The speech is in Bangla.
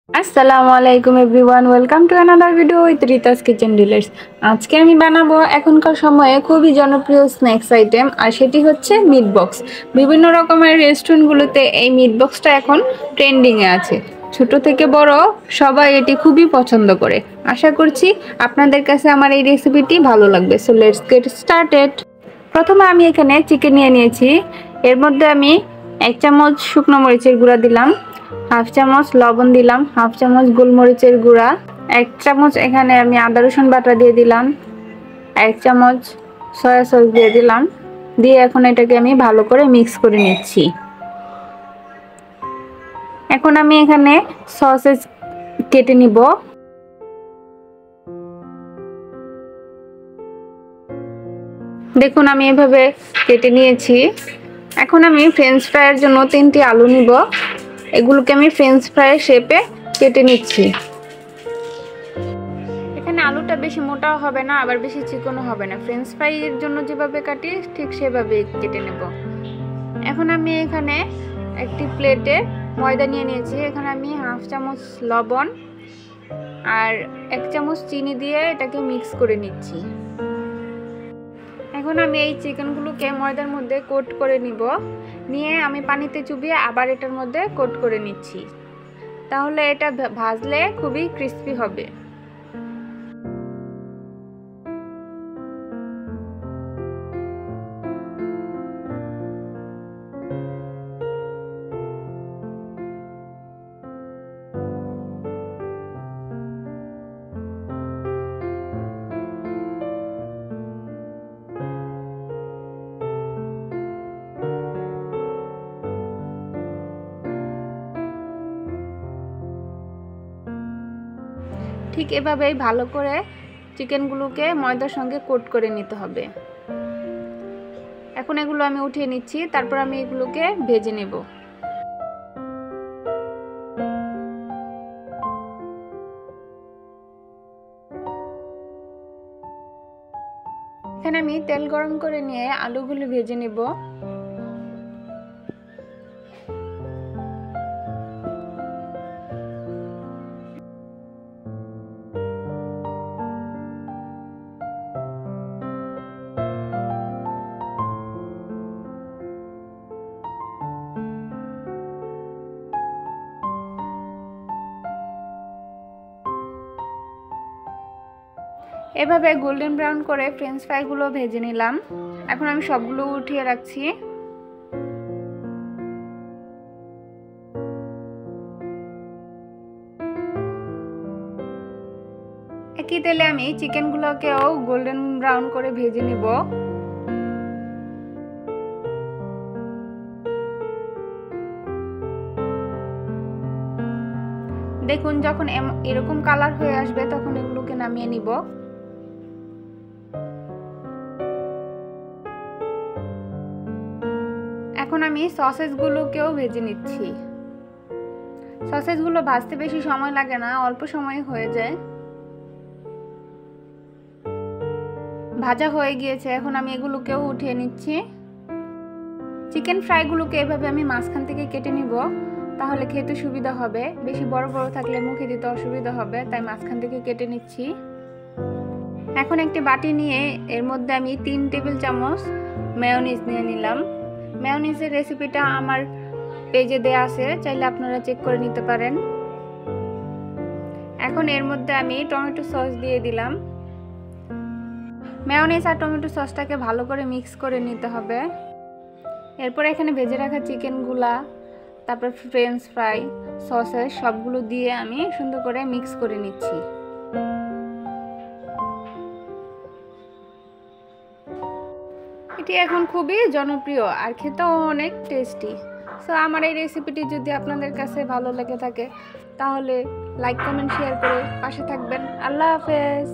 আসসালামু আলাইকুম everyone, welcome to another video with রিতাস kitchen dealers. আজকে আমি বানাবো এখনকার সময়ে খুবই জনপ্রিয় স্ন্যাক্স আইটেম, আর সেটি হচ্ছে মিট বক্স। বিভিন্ন রকমের রেস্টুরেন্টগুলোতে এই মিট বক্সটা এখন ট্রেন্ডিংয়ে আছে। ছোট থেকে বড় সবাই এটি খুবই পছন্দ করে। আশা করছি আপনাদের কাছে আমার এই রেসিপিটি ভালো লাগবে। So let's get started. প্রথমে আমি এখানে চিকেন নিয়ে নিয়েছি। এর মধ্যে আমি 1 চামচ শুকনো মরিচের গুঁড়া দিলাম, হাফ চামচ লবণ দিলাম, হাফ চামচ গোলমরিচের গুঁড়া, 1 চামচ এখানে আমি আদা রসুন বাটা দিয়ে দিলাম, 1 চামচ সয়া সস দিয়ে দিলাম। দিয়ে এখন এটাকে আমি ভালো করে মিক্স করে নিচ্ছি। এখন আমি এখানে সসেস কেটে নিব। দেখুন আমি এভাবে কেটে নিয়েছি। এখন আমি ফ্রেঞ্চ ফ্রাইয়ের জন্য 3টি আলু নিব। এগুলোকে আমি ফ্রেঞ্চ ফ্রাইয়ের শেপে কেটে নিচ্ছি। এখানে আলুটা বেশি মোটাও হবে না, আবার বেশি চিকনও হবে না। ফ্রেঞ্চ ফ্রাইয়ের জন্য যেভাবে কাটি ঠিক সেভাবে কেটে নেব। এখন আমি এখানে একটি প্লেটে ময়দা নিয়ে নিয়েছি। এখানে আমি হাফ চামচ লবণ আর 1 চামচ চিনি দিয়ে এটাকে মিক্স করে নিচ্ছি। এখন আমি এই চিকেনগুলোকে ময়দার মধ্যে কোট করে নিব। নিয়ে আমি পানিতে চুবিয়ে আবার এটার মধ্যে কোট করে নিচ্ছি। তাহলে এটা ভাজলে খুবই ক্রিস্পি হবে। ঠিক এভাবেই ভালো করে চিকেনগুলোকে ময়দার সঙ্গে কোট করে নিতে হবে। এখন এগুলো আমি উঠিয়ে নিচ্ছি, তারপর আমি এগুলোকে ভেজে নেব। এখানে আমি তেল গরম করে নিয়ে আলুগুলো ভেজে নেব। এভাবে গোল্ডেন ব্রাউন করে ফ্রেঞ্চ ফ্রাইগুলো ভেজে নিলাম। এখন আমি সবগুলো উঠিয়ে রাখছি। একই তেলে আমি চিকেনগুলোকেও গোল্ডেন ব্রাউন করে ভেজে নিব। দেখুন যখন এরকম কালার হয়ে আসবে তখন এগুলোকে নামিয়ে নিব। এখন আমি সসেসগুলোকেও ভেজে নিচ্ছি। সসেসগুলো ভাজতে বেশি সময় লাগে না, অল্প সময়ে হয়ে যায়। ভাজা হয়ে গিয়েছে, এখন আমি এগুলোকেও উঠিয়ে নিচ্ছি। চিকেন ফ্রাইগুলোকে এভাবে আমি মাঝখান থেকে কেটে নিব, তাহলে খেতে সুবিধা হবে। বেশি বড় বড় থাকলে মুখে দিতে অসুবিধা হবে, তাই মাঝখান থেকে কেটে নিচ্ছি। এখন একটি বাটি নিয়ে এর মধ্যে আমি 3 টেবিল চামচ মেয়োনিজ নিয়ে নিলাম। মেয়োনিজের রেসিপিটা আমার পেজে দেয়া আছে, চাইলে আপনারা চেক করে নিতে পারেন। এখন এর মধ্যে আমি টমেটো সস দিয়ে দিলাম। মেয়োনিজ আর টমেটো সসটাকে ভালো করে মিক্স করে নিতে হবে। এরপর এখানে ভেজে রাখা চিকেনগুলা, তারপর ফ্রেঞ্চ ফ্রাই, সসেস সবগুলো দিয়ে আমি সুন্দর করে মিক্স করে নিচ্ছি। এটি এখন খুবই জনপ্রিয় আর খেতেও অনেক টেস্টি। সো আমার এই রেসিপিটি যদি আপনাদের কাছে ভালো লেগে থাকে তাহলে লাইক কমেন্ট শেয়ার করে পাশে থাকবেন। আল্লাহ হাফেজ।